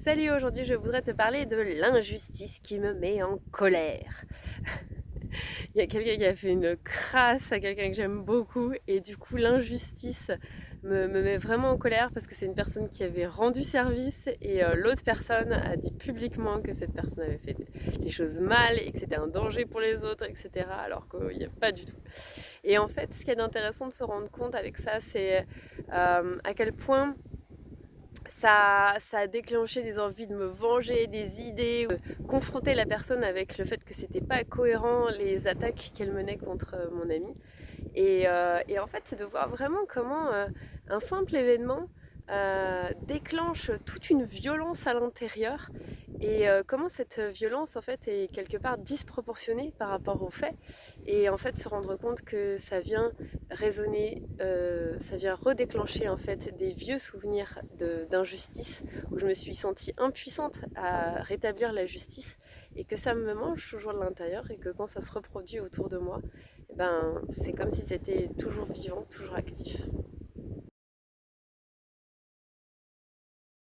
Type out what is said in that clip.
Salut, aujourd'hui je voudrais te parler de l'injustice qui me met en colère. Il y a quelqu'un qui a fait une crasse à quelqu'un que j'aime beaucoup et du coup l'injustice me met vraiment en colère parce que c'est une personne qui avait rendu service et l'autre personne a dit publiquement que cette personne avait fait les choses mal et que c'était un danger pour les autres, etc. Alors qu'il n'y a pas du tout. Et en fait, ce qui est intéressant de se rendre compte avec ça, c'est à quel point ça a déclenché des envies de me venger, des idées, confronter la personne avec le fait que c'était pas cohérent les attaques qu'elle menait contre mon ami. Et en fait, c'est de voir vraiment comment un simple événement déclenche toute une violence à l'intérieur et comment cette violence en fait est quelque part disproportionnée par rapport aux faits et en fait se rendre compte que ça vient résonner, ça vient redéclencher en fait des vieux souvenirs d'injustice où je me suis sentie impuissante à rétablir la justice et que ça me mange toujours de l'intérieur et que quand ça se reproduit autour de moi, eh ben, c'est comme si c'était toujours vivant, toujours actif.